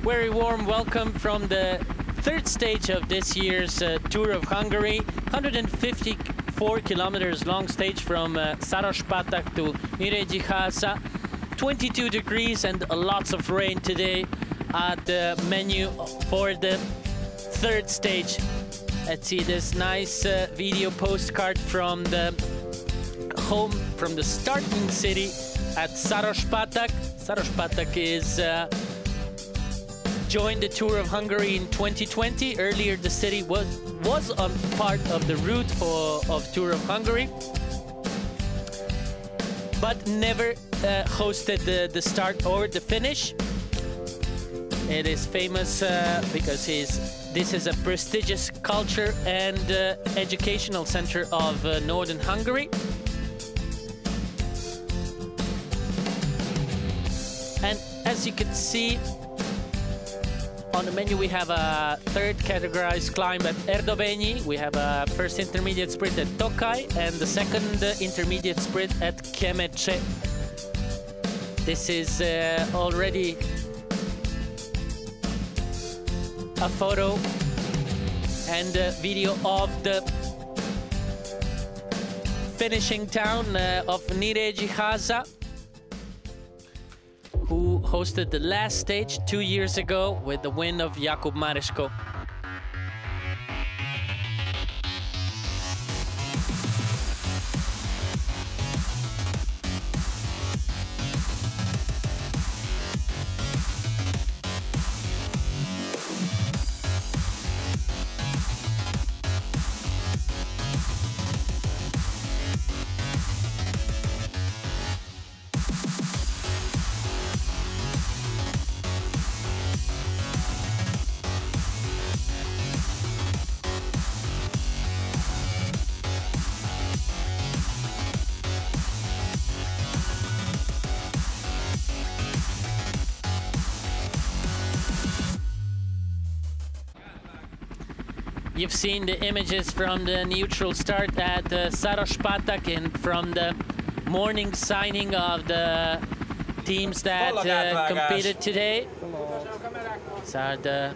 Very warm welcome from the third stage of this year's Tour of Hungary. 154 kilometers long stage from Sárospatak to Nyíregyháza. 22 degrees and lots of rain today at the menu for the third stage. Let's see this nice video postcard from the home, from the starting city at Sárospatak. Sárospatak is joined the Tour of Hungary in 2020. Earlier, the city was on part of the route of Tour of Hungary, but never hosted the start or the finish. It is famous because this is a prestigious culture and educational center of northern Hungary. And as you can see, on the menu we have a third categorized climb at Erdovényi. We have a first intermediate sprint at Tokaj and the second intermediate sprint at Kometa-Xstra. This is already a photo and a video of the finishing town of Nyíregyháza, who hosted the last stage 2 years ago with the win of Jakub Maresko. You've seen the images from the neutral start at Sárospatak and from the morning signing of the teams that competed today. These are the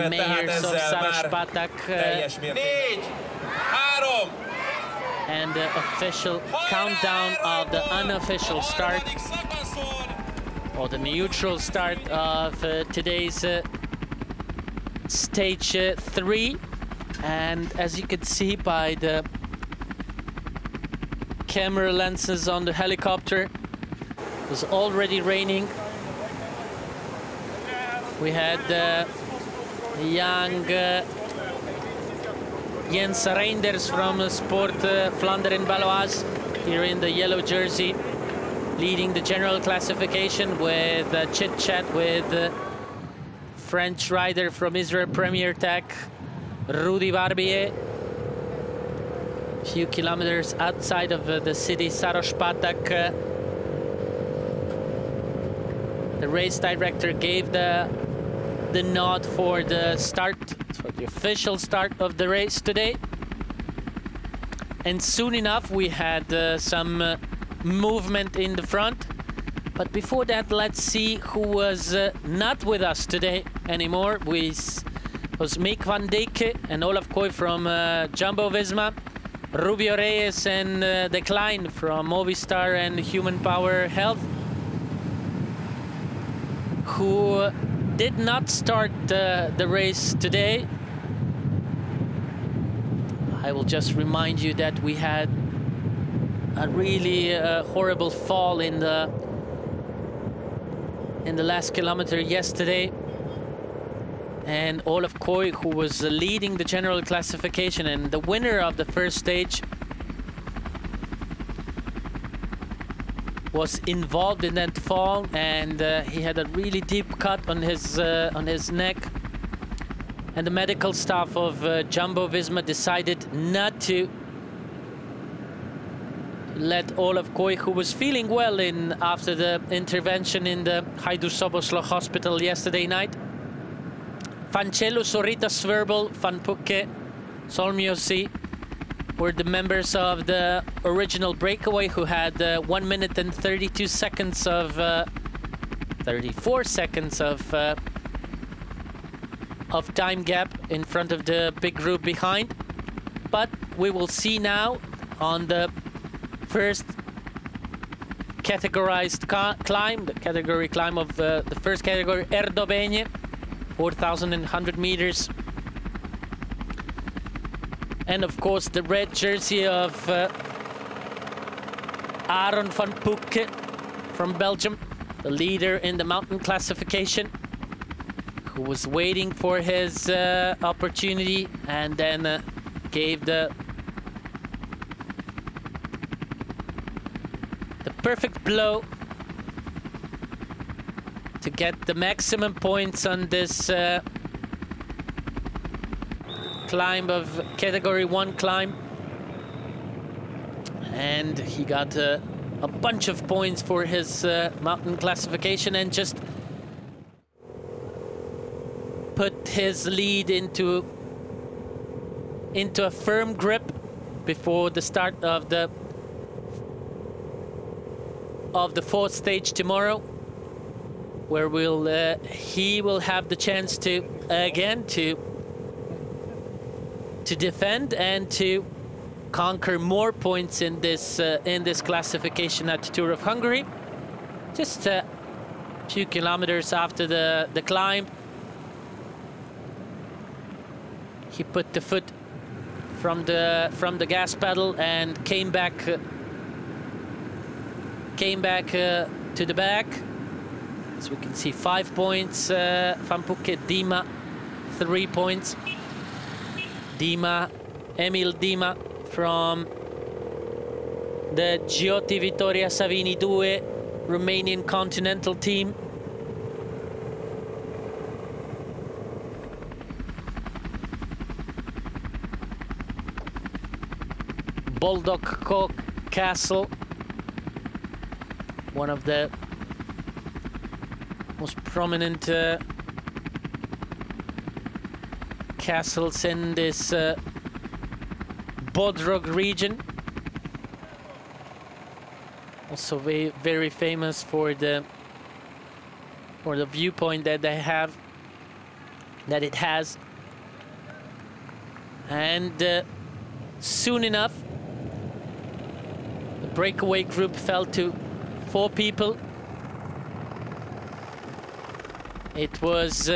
mayors of Sárospatak and the official countdown of the unofficial start, or the neutral start of today's stage 3. And as you can see by the camera lenses on the helicopter, it was already raining. We had young Jens Reinders from Sport Vlaanderen Baloise here in the yellow jersey, leading the general classification with a chit-chat with French rider from Israel Premier Tech, Rudy Barbier. A few kilometers outside of the city Sárospatak. The race director gave the nod for the start, for the official start of the race today. And soon enough we had some movement in the front. But before that, let's see who was not with us today anymore. Was Mick van Dijk and Olaf Kooi from Jumbo-Visma, Rubio Reyes and De Klein from Movistar and Human Power Health, who did not start the race today. I will just remind you that we had a really horrible fall in the last kilometer yesterday, and Olaf Kooi, who was leading the general classification and the winner of the first stage, was involved in that fall, and he had a really deep cut on his neck, and the medical staff of Jumbo-Visma decided not to let Olaf Kooi, who was feeling well after the intervention in the Hajdú-Szoboszló hospital yesterday night. Fancello, Sorita, Sverbel, Van Pucke, Solmiosi were the members of the original breakaway who had 1 minute and 32 seconds of 34 seconds of time gap in front of the big group behind. But we will see now on the first categorized climb, the category climb of the first category, Erdobenje, 4,100 meters. And of course the red jersey of Aaron van Poelke from Belgium, the leader in the mountain classification, who was waiting for his opportunity and then gave the perfect blow to get the maximum points on this climb of category 1 climb. And he got a bunch of points for his mountain classification and just put his lead into a firm grip before the start of the fourth stage tomorrow, where he will have the chance to again to defend and to conquer more points in this classification at the Tour of Hungary. Just a few kilometers after the climb, he put the foot from the gas pedal and came back to the back. As we can see, 5 points. Van Poelke, Dima, 3 points. Emil Dima from the Giotti Vittoria Savini 2 Romanian continental team. Bulldog Cock Castle, one of the most prominent castles in this Bodrog region. Also very famous for the viewpoint that it has. And soon enough, the breakaway group fell to 4 people. It was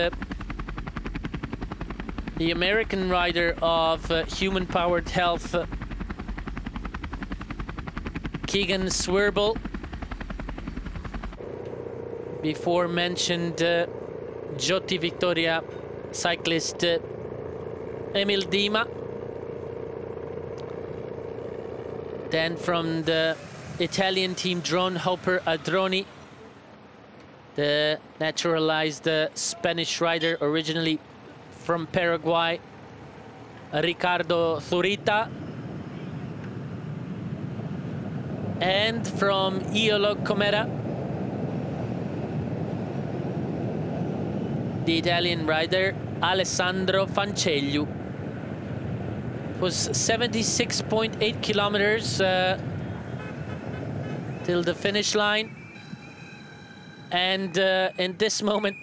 the American rider of human-powered health, Keegan Swirbel, before mentioned Giotti Victoria cyclist Emil Dima. Then from the Italian team, Drone Hopper Adroni, the naturalized Spanish rider originally from Paraguay, Ricardo Zurita. And from Iolo Kometa, the Italian rider Alessandro Fancelliu. It was 76.8 kilometers till the finish line. And in this moment,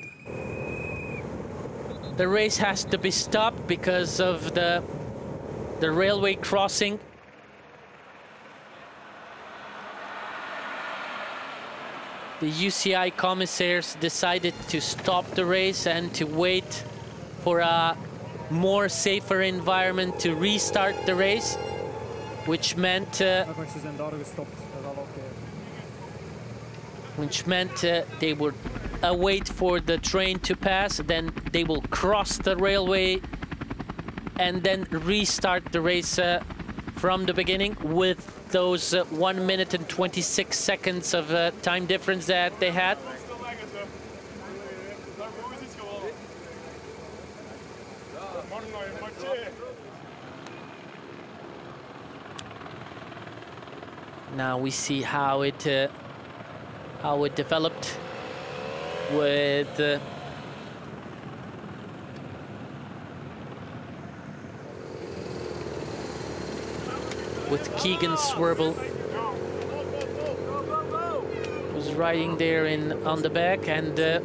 the race has to be stopped because of the railway crossing. The UCI commissaires decided to stop the race and to wait for a more safer environment to restart the race, which meant they would wait for the train to pass, then they will cross the railway and then restart the race from the beginning with those 1 minute and 26 seconds of time difference that they had. Now we see how it developed with Keegan Swirbel. It was riding there on the back, and there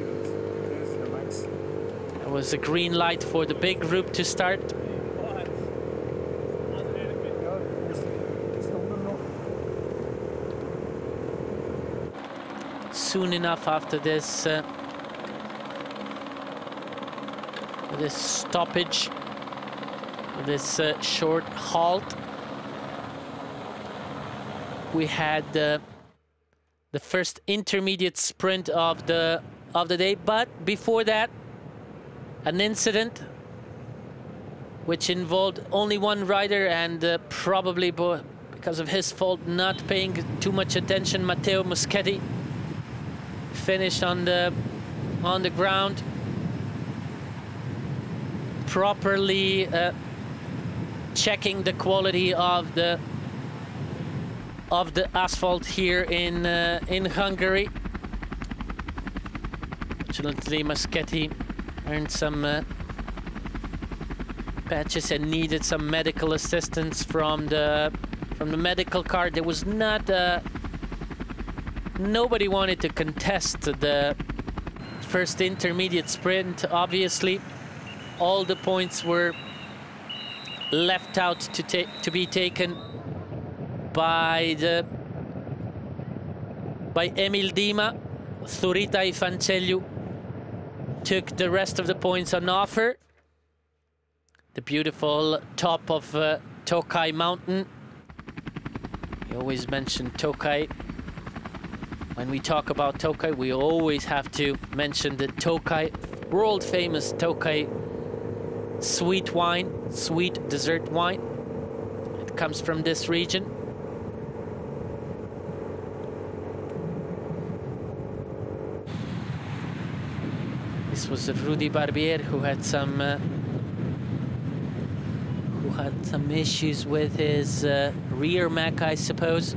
was a green light for the big group to start. Soon enough after this this stoppage, this short halt, we had the first intermediate sprint of the day. But before that, an incident which involved only one rider, and probably because of his fault, not paying too much attention. Matteo Moschetti finished on the ground, properly checking the quality of the asphalt here in Hungary. Fortunately, Moschetti earned some patches and needed some medical assistance from the medical car. There was not nobody wanted to contest the first intermediate sprint. Obviously, all the points were left out to be taken by Emil Dima. Zuritai Fancelliu took the rest of the points on offer. The beautiful top of Tokai Mountain. We always mention Tokai. When we talk about Tokai, we always have to mention the Tokai, world famous Tokai sweet wine, sweet dessert wine. It comes from this region. This was Rudy Barbier, who had some issues with his rear mac, I suppose.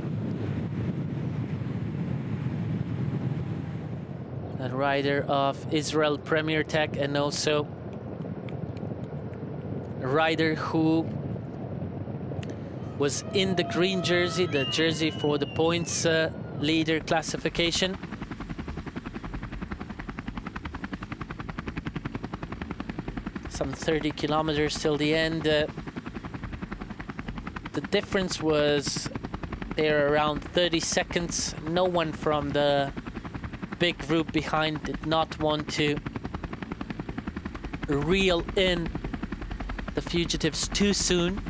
A rider of Israel Premier Tech, and also a rider who was in the green jersey, the jersey for the points leader classification. Some 30 kilometers till the end. The difference was there around 30 seconds. No one from the big group behind did not want to reel in the fugitives too soon.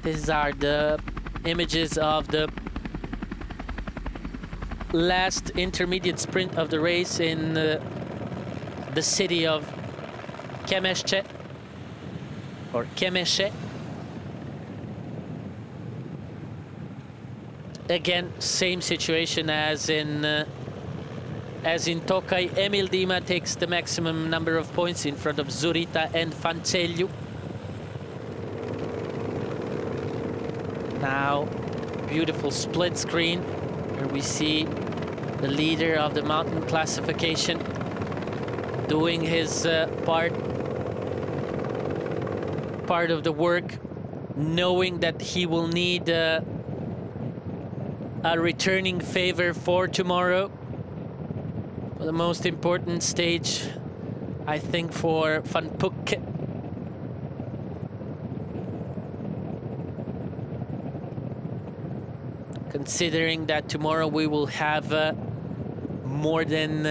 These are the images of the last intermediate sprint of the race in the city of Kemesche, or Kemesche. Again, same situation as in Tokai. Emil Dima takes the maximum number of points in front of Zurita and Fancelliu. Now, beautiful split screen where we see the leader of the mountain classification doing his part of the work, knowing that he will need a returning favor for tomorrow. The most important stage, I think, for Van Puck. Considering that tomorrow we will have more than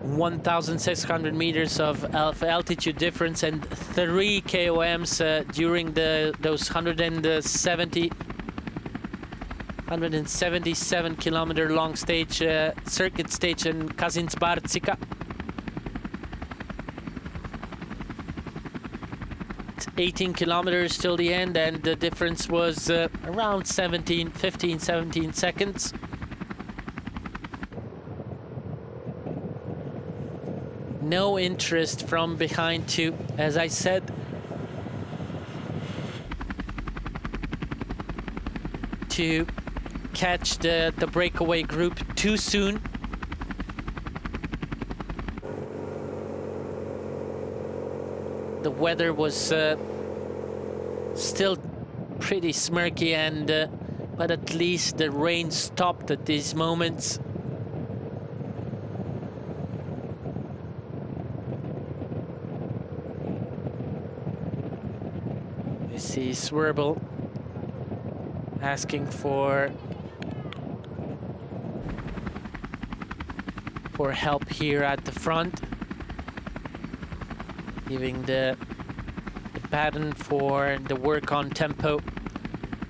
1,600 meters of altitude difference and 3 KOMs during those 177 kilometer long stage, circuit stage in Kazincbarcika. It's 18 kilometers till the end, and the difference was around 15, 17 seconds. No interest from behind to, as I said, to catch the breakaway group too soon. The weather was still pretty smirky, and but at least the rain stopped at these moments. You see Swerble asking for help here at the front, giving the pattern for the work on tempo.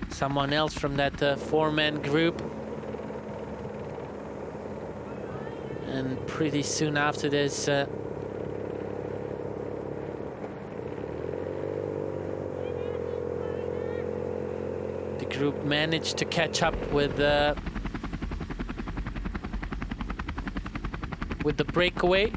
Someone else from that four-man group. And pretty soon after this, the group managed to catch up with the breakaway.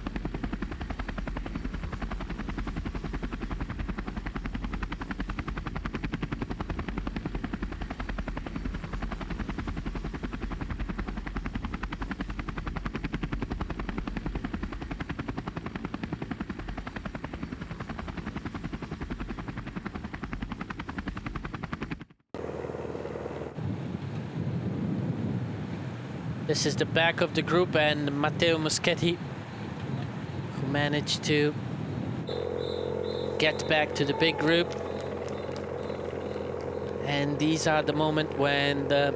This is the back of the group, and Matteo Moschetti, who managed to get back to the big group. And these are the moment when the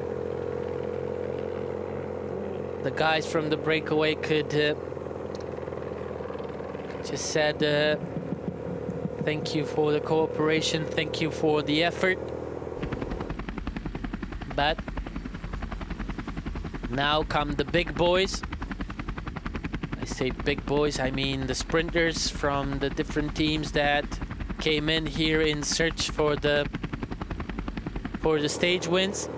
guys from the breakaway could just said thank you for the cooperation, thank you for the effort. But now come the big boys. I say big boys, I mean the sprinters from the different teams that came in here in search for the stage wins.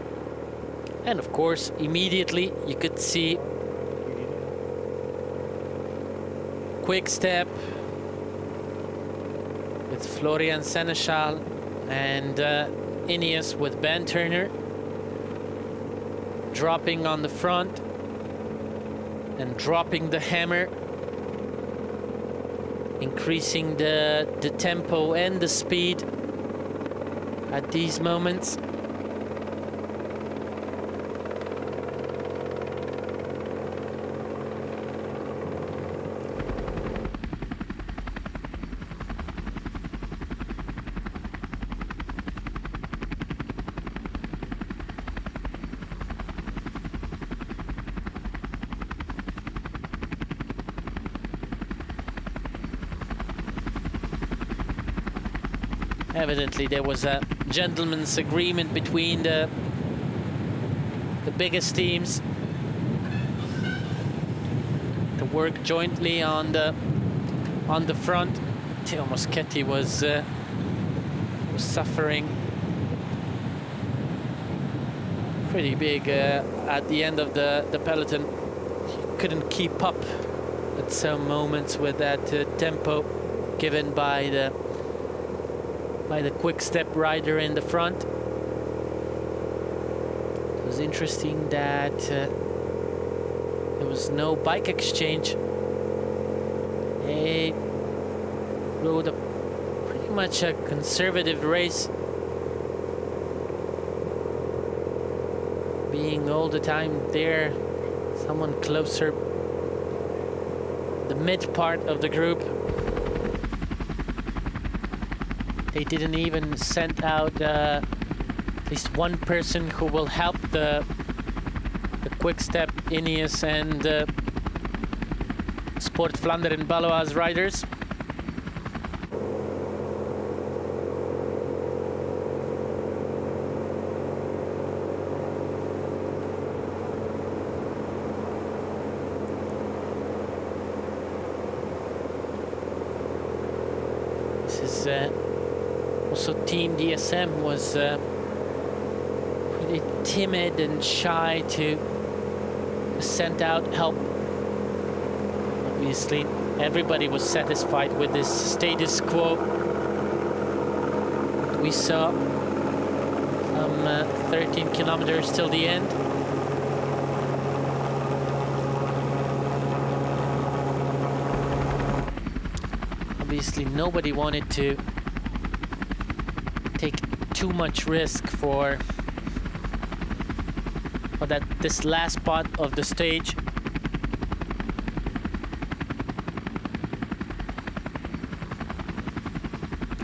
And of course, immediately you could see Quick Step with Florian Seneschal and Ineos with Ben Turner dropping on the front and dropping the hammer, increasing the tempo and the speed at these moments. Evidently there was a gentleman's agreement between the biggest teams to work jointly on the front. Matteo Moschetti was suffering pretty big at the end of the peloton. He couldn't keep up at some moments with that tempo given by the Quick Step rider in the front. It was interesting that there was no bike exchange. They rode pretty much a conservative race, being all the time there, someone closer, the mid part of the group. They didn't even send out at least one person who will help the Quick Step, Ineos and Sport Vlaanderen Baloise riders. This is also Team DSM was pretty timid and shy to send out help. Obviously, everybody was satisfied with this status quo. We saw some 13 kilometers till the end. Obviously, nobody wanted to take too much risk for or that this last part of the stage.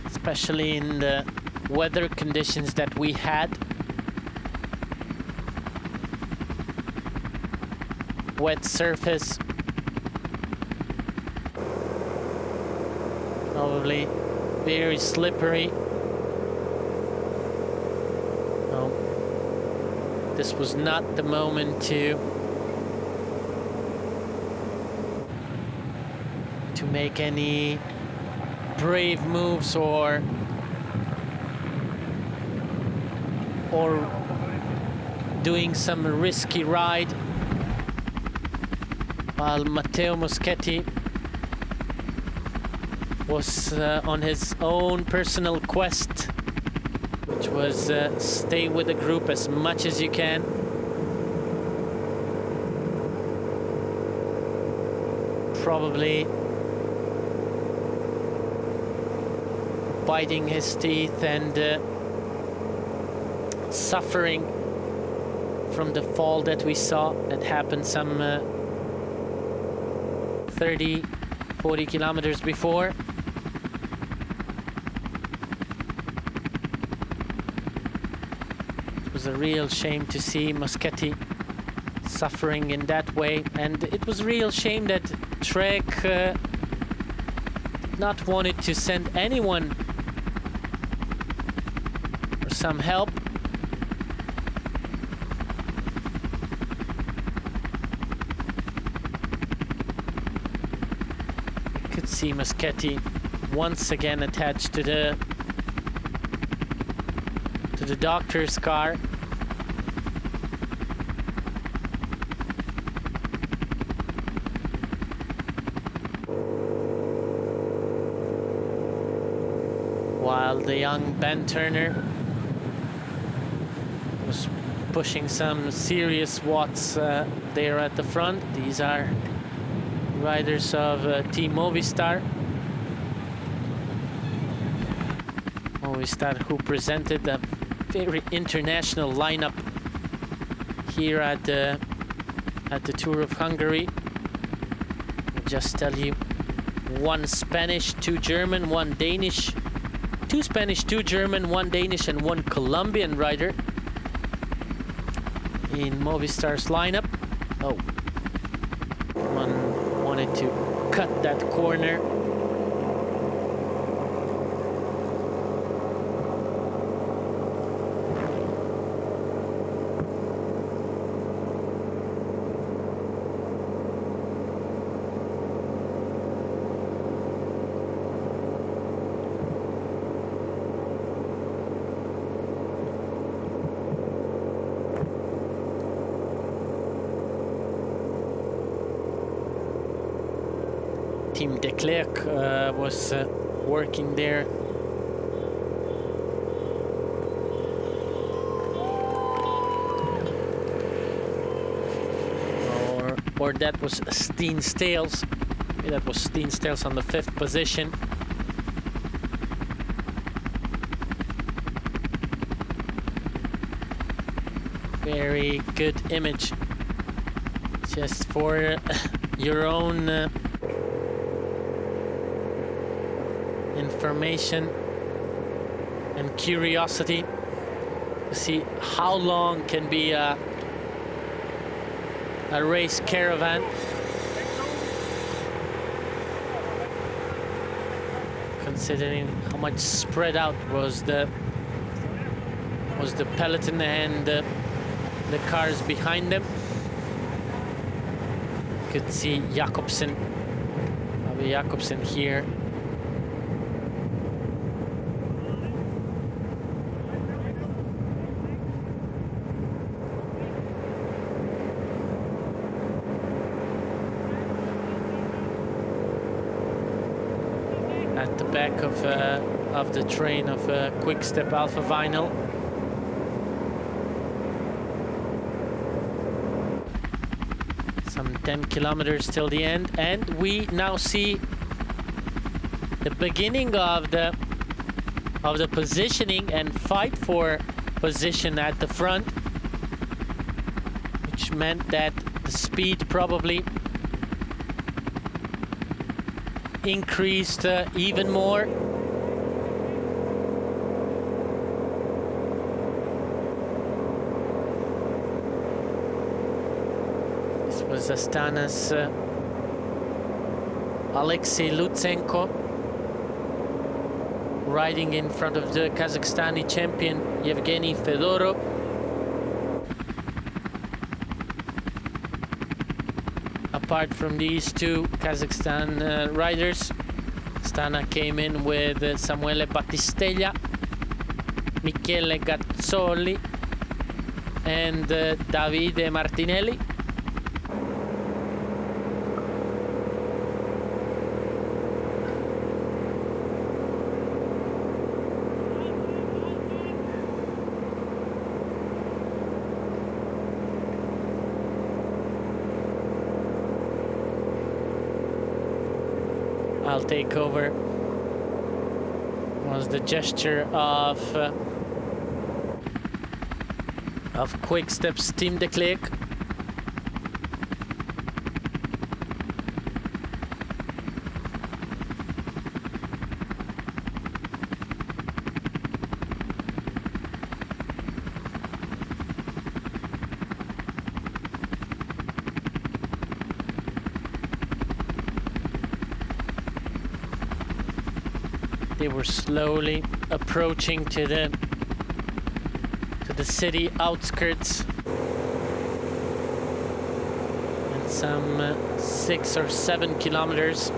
Especially in the weather conditions that we had. Wet surface. Probably very slippery. No, this was not the moment to make any brave moves or doing some risky ride, while Matteo Moschetti was on his own personal quest, which was stay with the group as much as you can. Probably biting his teeth and suffering from the fall that we saw that happened some 30-40 kilometers before. It was a real shame to see Moschetti suffering in that way, and it was a real shame that Trek not wanted to send anyone or some help. You could see Moschetti once again attached to the doctor's car. While the young Ben Turner was pushing some serious watts there at the front. These are riders of Team Movistar. Movistar, who presented a very international lineup here at the Tour of Hungary. I'll just tell you, 1 Spanish, 2 German, 1 Danish, 2 Spanish, 2 German, 1 Danish, and 1 Colombian rider in Movistar's lineup. Oh, one wanted to cut that corner. Team de Klerk was working there. Or that was Steen Stales. Yeah, that was Steen Stales on the 5th position. Very good image. Just for your own information and curiosity to see how long can be a race caravan. Considering how much spread out was the peloton and the cars behind them. You could see Jakobsen, Bobby Jakobsen here. At the back of the train of Quick Step Alpha Vinyl. Some 10 kilometers till the end, and we now see the beginning of the positioning and fight for position at the front. meant that the speed probably increased even more. This was Astana's Alexei Lutsenko riding in front of the Kazakhstani champion Yevgeny Fedorov. Apart from these two Kazakhstan riders, Astana came in with Samuele Battistella, Michele Gazzoli and Davide Martinelli. I'll take over was the gesture of Quick-Step's Team de Klerk. They were slowly approaching to the city outskirts, and some 6 or 7 kilometers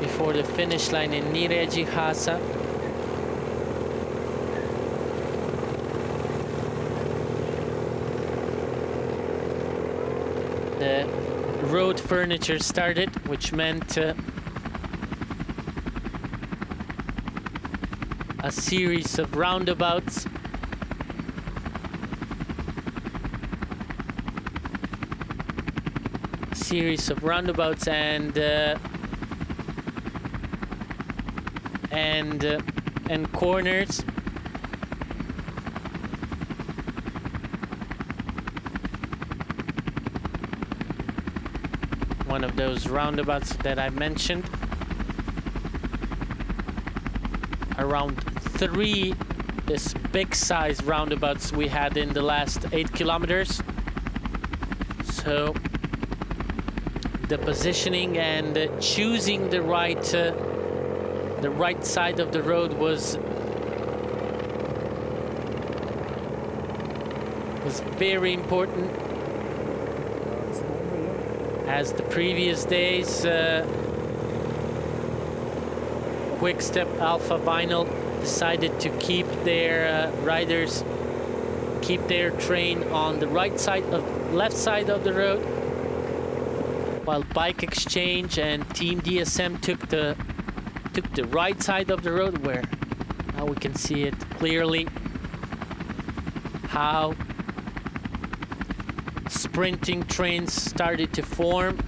before the finish line in Nyíregyháza. The road furniture started, which meant a series of roundabouts. And corners. One of those roundabouts that I mentioned. Around 3 this big size roundabouts we had in the last 8 kilometers. So the positioning and choosing the right side of the road was very important. As the previous days, Quick-Step Alpha Vinyl decided to keep their riders, keep their train on the left side of the road, while Bike Exchange and Team DSM took the right side of the road, where now we can see it clearly how sprinting trains started to form.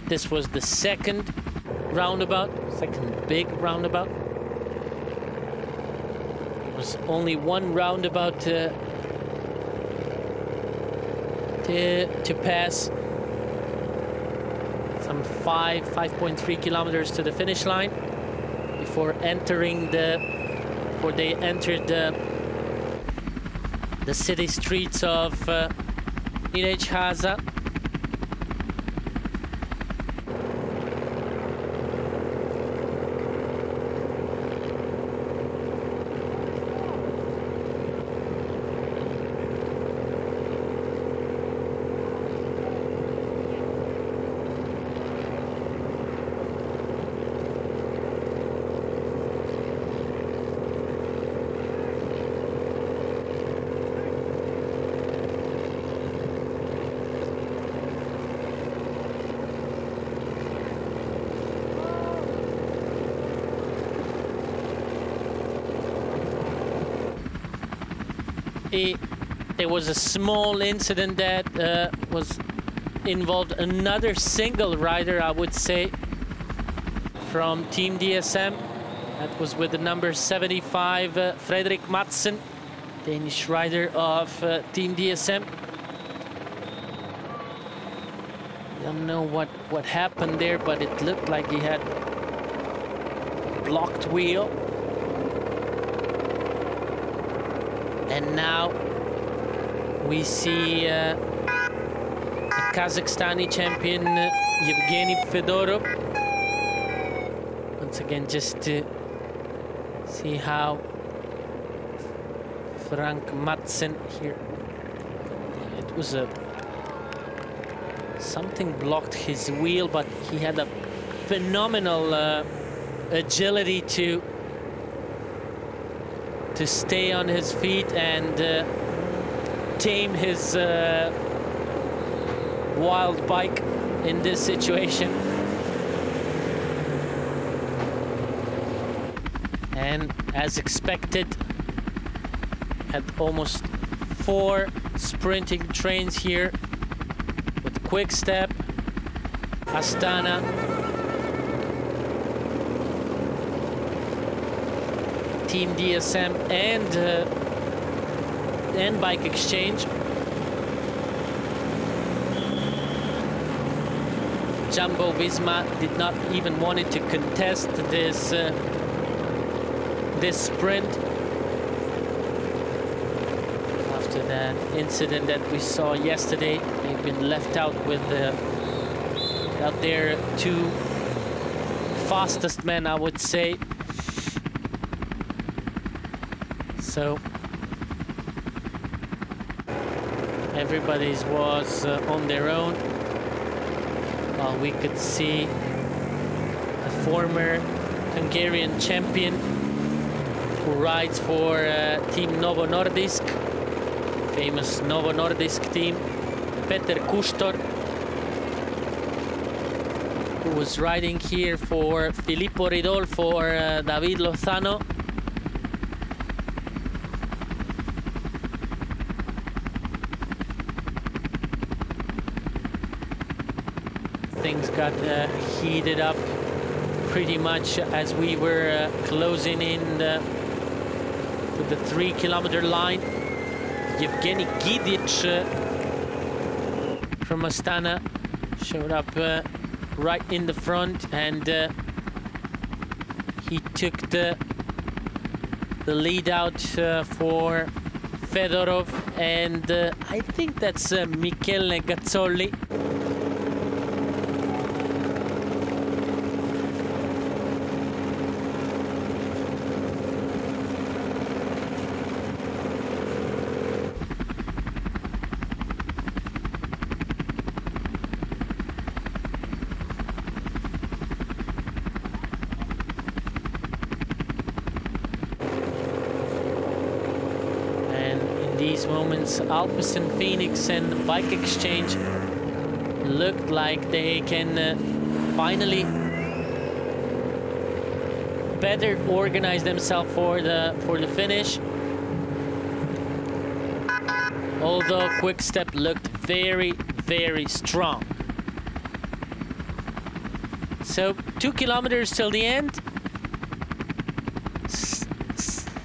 This was the second big roundabout. There was only one roundabout to pass. Some 5.3 kilometers to the finish line before they entered the city streets of Nyíregyháza. there was a small incident that was involved another single rider, I would say, from Team DSM. That was with the number 75, Frederik Madsen, Danish rider of Team DSM. Don't know what happened there, but it looked like he had a blocked wheel. And now we see the Kazakhstani champion Yevgeny Fedorov. Once again, just to see how Frank Madsen here. It was something blocked his wheel, but he had a phenomenal agility to stay on his feet and tame his wild bike in this situation. And as expected, had almost 4 sprinting trains here with Quick Step, Astana, Team DSM, and Bike Exchange. Jumbo Visma did not even want to contest this this sprint after that incident that we saw yesterday. They've been left out with out their 2 fastest men, I would say. So everybody's was on their own. We could see a former Hungarian champion who rides for Team Novo Nordisk, famous Novo Nordisk team, Peter Kustor, who was riding here for Filippo Ridolfo or David Lozano. Things got heated up pretty much as we were closing in to the 3-kilometer line. Yevgeny Gidic from Astana showed up right in the front, and he took the lead out for Fedorov, and I think that's Michele Gazzolli. These moments, Alpecin Phoenix and Bike Exchange looked like they can finally better organize themselves for the finish. Although Quick Step looked very, very strong. So 2 kilometers till the end.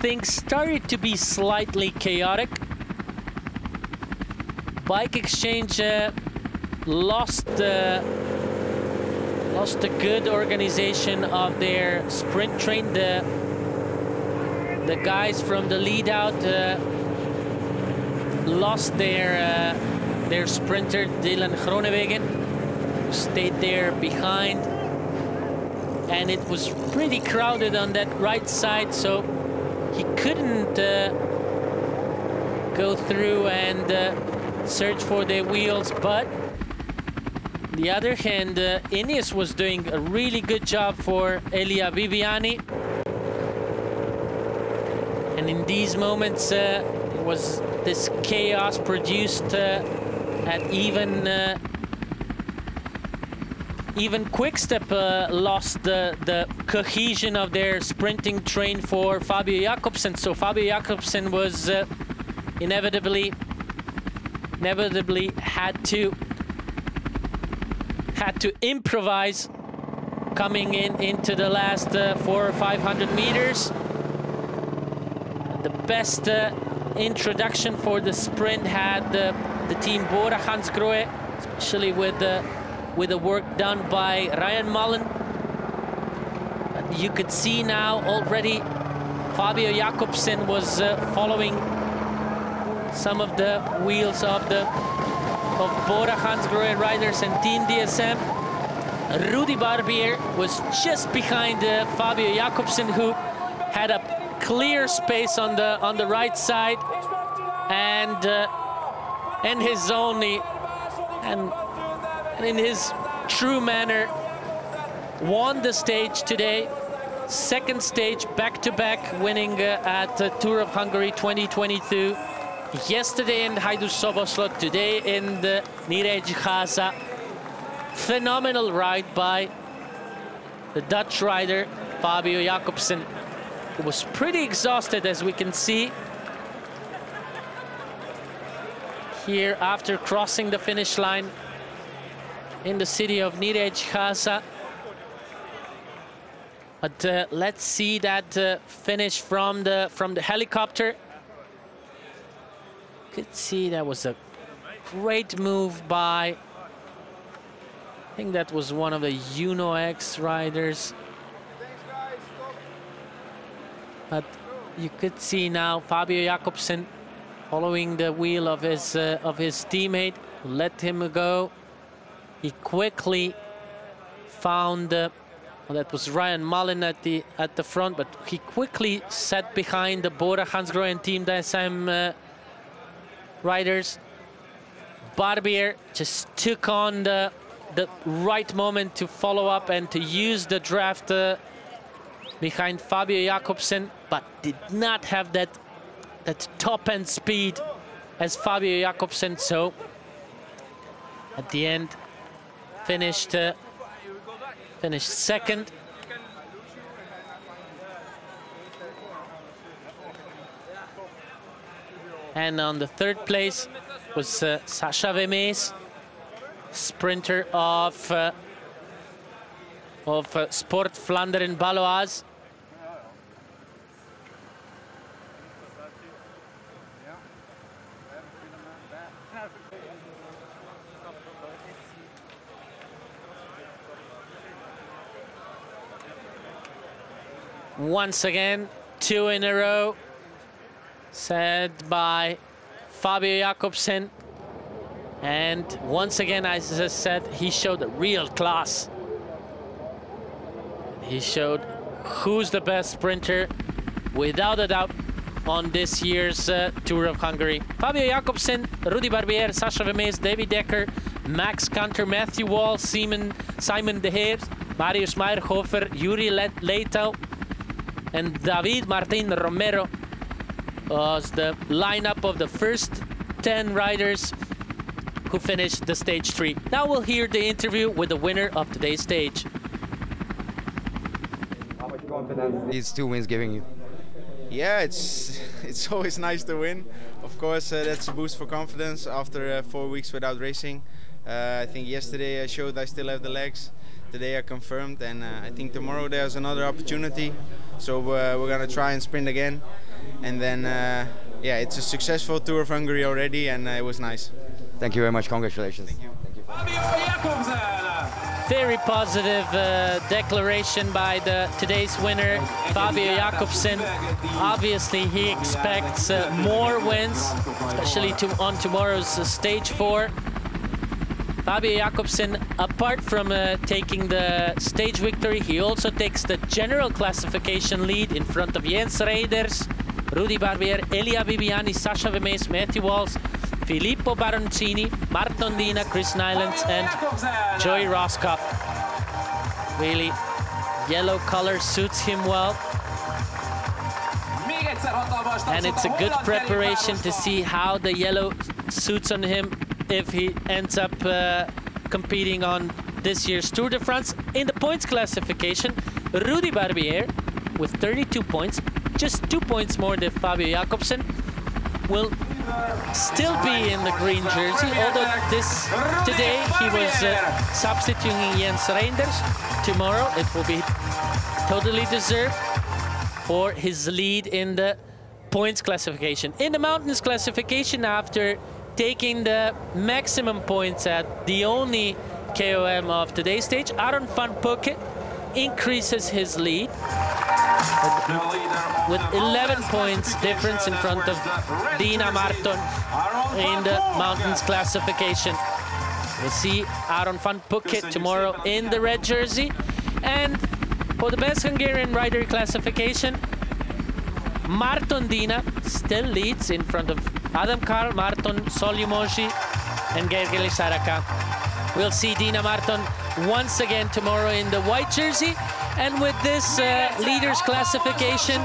Things started to be slightly chaotic. Bike Exchange lost the good organization of their sprint train. The guys from the lead out lost their sprinter Dylan Groenewegen, who stayed there behind, and it was pretty crowded on that right side, so he couldn't go through and search for their wheels. But on the other hand, Ineos was doing a really good job for Elia Viviani. And in these moments, there was this chaos produced at even Quick Step lost the cohesion of their sprinting train for Fabio Jakobsen. So Fabio Jakobsen was inevitably had to improvise coming into the last 400 or 500 meters. The best introduction for the sprint had the team Bora-Hansgrohe, especially with the work done by Ryan Mullen. But you could see now already Fabio Jakobsen was following some of the wheels of Bora-Hansgrohe riders and Team DSM. Rudy Barbier was just behind Fabio Jakobsen, who had a clear space on the right side, and in his true manner won the stage today. Second stage back-to-back, winning at Tour of Hungary 2022. Yesterday in Hajdú-Soboszló, today in the Nyíregyháza. Phenomenal ride by the Dutch rider Fabio Jakobsen, who was pretty exhausted, as we can see here after crossing the finish line in the city of Nyíregyháza. But let's see that finish from the helicopter. Could see that was a great move by, I think that was one of the Uno X riders. But you could see now Fabio Jakobsen following the wheel of his teammate, let him go. He quickly found well, that was Ryan Mullen at the front, but he quickly sat behind the Bora-Hansgrohe and Team DSM riders. Barbier just took on the right moment to follow up and to use the draft behind Fabio Jakobsen, but did not have that top-end speed as Fabio Jakobsen. So at the end, finished second. And on the third place was Sasha Vemes, sprinter of Sport Vlaanderen Baloise. Once again, 2 in a row, said by Fabio Jakobsen. And once again, as I said, he showed a real class. He showed who's the best sprinter, without a doubt, on this year's Tour of Hungary. Fabio Jakobsen, Rudy Barbier, Sasha Vemes, David Dekker, Max Kanter, Matthew Wall, Simon de Heers, Marius Meyerhofer, Yuri Leitao, and David Martin Romero was the lineup of the first 10 riders who finished the stage 3. Now we'll hear the interview with the winner of today's stage. How much confidence these 2 wins giving you? Yeah, it's always nice to win. Of course, that's a boost for confidence after 4 weeks without racing. I think yesterday I showed I still have the legs. Today I confirmed, and I think tomorrow there's another opportunity. So we're gonna try and sprint again. And then, yeah, it's a successful Tour of Hungary already, and it was nice. Thank you very much. Congratulations. Thank you. Very positive declaration by today's winner, Fabio Jakobsen. Obviously, he expects more wins, especially on tomorrow's stage 4. Fabio Jakobsen, apart from taking the stage victory, he also takes the general classification lead in front of Jens Reiders, Rudy Barbier, Elia Viviani, Sasha Vemes, Matthew Walls, Filippo Baroncini, Martin Dina, Chris Nylands, and Joey Roscoff. Really, yellow color suits him well. And it's a good preparation to see how the yellow suits on him if he ends up competing on this year's Tour de France. In the points classification, Rudy Barbier with 32 points, just 2 points more than Fabio Jakobsen. will still be in the green jersey, although today he was substituting Jens Reinders. Tomorrow it will be totally deserved for his lead in the points classification. In the mountains classification, after taking the maximum points at the only KOM of today's stage, Aron van Pukke increases his lead with 11 points difference in front of Dina Marton in the mountains classification. We'll see Aron van Pukke tomorrow in the red jersey. And for the best Hungarian rider classification, Marton Dina still leads in front of Adam Karl, Marton Solyumosi, and Gergely Saraka. We'll see Dina Marton once again tomorrow in the white jersey. And with this leaders classification,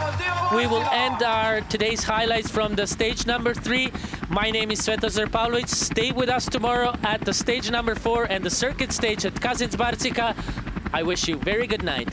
we will end our today's highlights from the stage number 3. My name is Svetozar Pavlovic. Stay with us tomorrow at the stage number 4 and the circuit stage at Kazincbarcika. I wish you very good night.